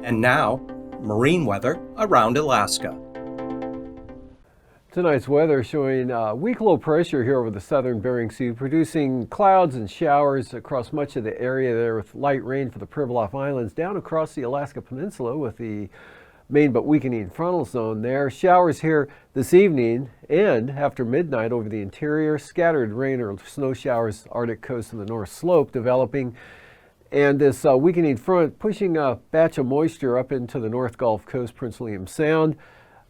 And now, marine weather around Alaska. Tonight's weather showing weak low pressure here over the southern Bering Sea, producing clouds and showers across much of the area there with light rain for the Pribilof Islands down across the Alaska Peninsula with the main but weakening frontal zone there. Showers here this evening and after midnight over the interior. Scattered rain or snow showers, Arctic coast and the North Slope developing. And this weakening front pushing a batch of moisture up into the North Gulf Coast, Prince William Sound.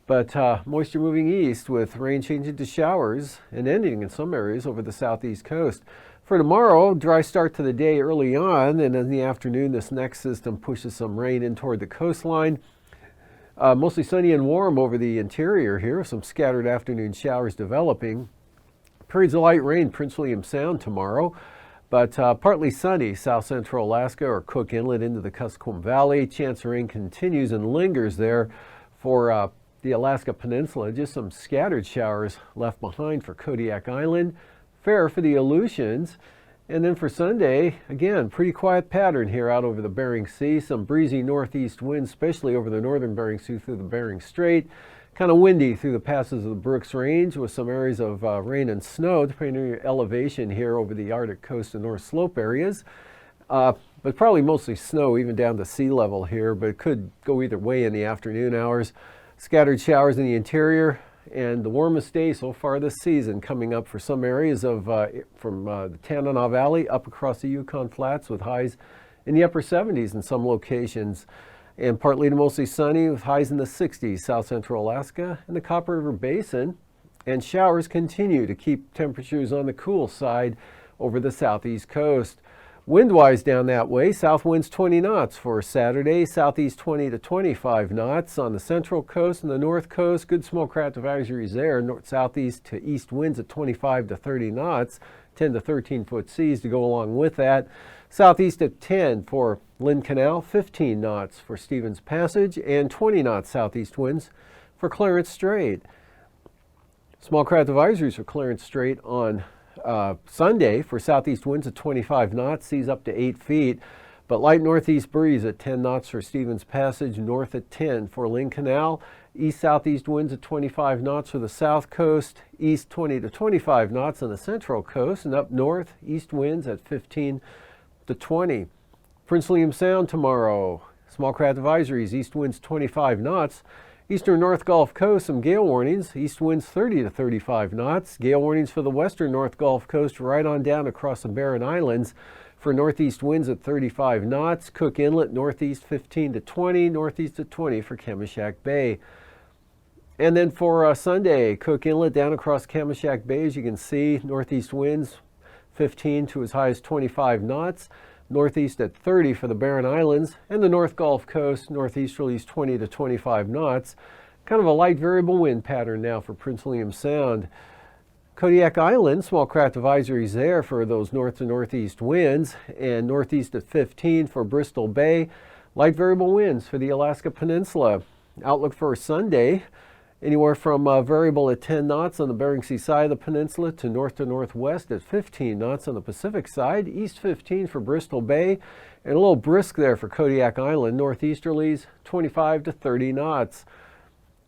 But moisture moving east with rain changing to showers and ending in some areas over the southeast coast. For tomorrow, dry start to the day early on, and in the afternoon this next system pushes some rain in toward the coastline. Mostly sunny and warm over the interior here, some scattered afternoon showers developing. Periods of light rain, Prince William Sound tomorrow, but partly sunny south central Alaska or Cook Inlet into the Kuskokwim Valley. Chance of rain continues and lingers there for the Alaska Peninsula. Just some scattered showers left behind for Kodiak Island. Fair for the Aleutians. And then for Sunday, again, pretty quiet pattern here out over the Bering Sea. Some breezy northeast winds, especially over the northern Bering Sea through the Bering Strait. Kind of windy through the passes of the Brooks Range with some areas of rain and snow, depending on your elevation here over the Arctic coast and North Slope areas. But probably mostly snow even down to sea level here, but it could go either way in the afternoon hours. Scattered showers in the interior, and the warmest day so far this season coming up for some areas of from the Tanana Valley up across the Yukon Flats with highs in the upper 70s in some locations, and partly to mostly sunny with highs in the 60s south central Alaska and the Copper River Basin, and showers continue to keep temperatures on the cool side over the southeast coast. Wind-wise down that way, south winds 20 knots for Saturday, southeast 20 to 25 knots on the central coast and the north coast. Good small craft advisories there, north-southeast to east winds at 25 to 30 knots, 10 to 13 foot seas to go along with that. Southeast at 10 for Lynn Canal, 15 knots for Stevens Passage, and 20 knots southeast winds for Clarence Strait. Small craft advisories for Clarence Strait on Sunday for southeast winds at 25 knots, seas up to 8 feet, but light northeast breeze at 10 knots for Stevens Passage, north at 10 for Lynn Canal, east-southeast winds at 25 knots for the south coast, east 20 to 25 knots on the central coast, and up north, east winds at 15 to 20. Prince William Sound tomorrow, small craft advisories, east winds 25 knots, eastern North Gulf Coast, some gale warnings, east winds 30 to 35 knots. Gale warnings for the western North Gulf Coast right on down across the Barren Islands for northeast winds at 35 knots. Cook Inlet, northeast 15 to 20, northeast at 20 for Kamishak Bay. And then for Sunday, Cook Inlet down across Kamishak Bay, as you can see, northeast winds 15 to as high as 25 knots. Northeast at 30 for the Barren Islands, and the North Gulf Coast, northeasterlies 20 to 25 knots. Kind of a light variable wind pattern now for Prince William Sound. Kodiak Island, small craft advisories there for those north to northeast winds, and northeast at 15 for Bristol Bay. Light variable winds for the Alaska Peninsula. Outlook for Sunday, anywhere from variable at 10 knots on the Bering Sea side of the peninsula to northwest at 15 knots on the Pacific side, east 15 for Bristol Bay, and a little brisk there for Kodiak Island, northeasterlies 25 to 30 knots.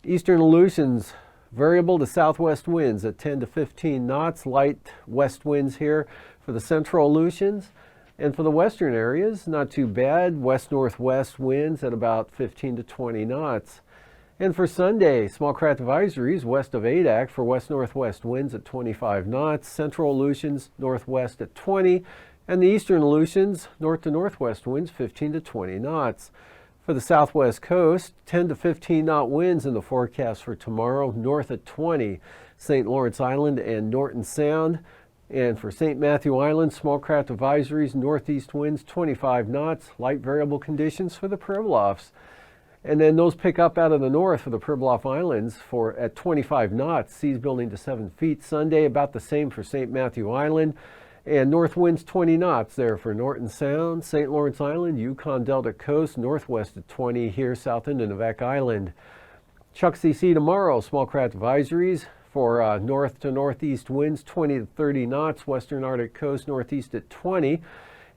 Eastern Aleutians, variable to southwest winds at 10 to 15 knots, light west winds here for the central Aleutians. And for the western areas, not too bad, west-northwest winds at about 15 to 20 knots. And for Sunday, small craft advisories west of Adak for west-northwest winds at 25 knots, central Aleutians northwest at 20, and the eastern Aleutians north to northwest winds 15 to 20 knots. For the southwest coast, 10 to 15 knot winds in the forecast for tomorrow, north at 20, St. Lawrence Island and Norton Sound. And for St. Matthew Island, small craft advisories, northeast winds 25 knots, light variable conditions for the Pribilofs. And then those pick up out of the north for the Pribilof Islands at 25 knots, seas building to 7 feet. Sunday, about the same for St. Matthew Island. And north winds 20 knots there for Norton Sound, St. Lawrence Island, Yukon Delta Coast, northwest at 20 here, south end of Nuvek Island. Chuck CC tomorrow, small craft advisories for north to northeast winds 20 to 30 knots, western Arctic coast northeast at 20.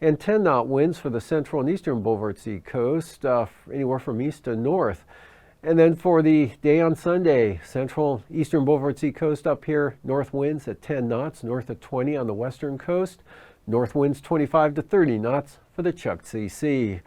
and 10-knot winds for the central and eastern Boulevard Sea coast, anywhere from east to north. And then for the day on Sunday, central eastern Boulevard Sea coast up here, north winds at 10 knots, north of 20 on the western coast, north winds 25 to 30 knots for the Chukchi Sea.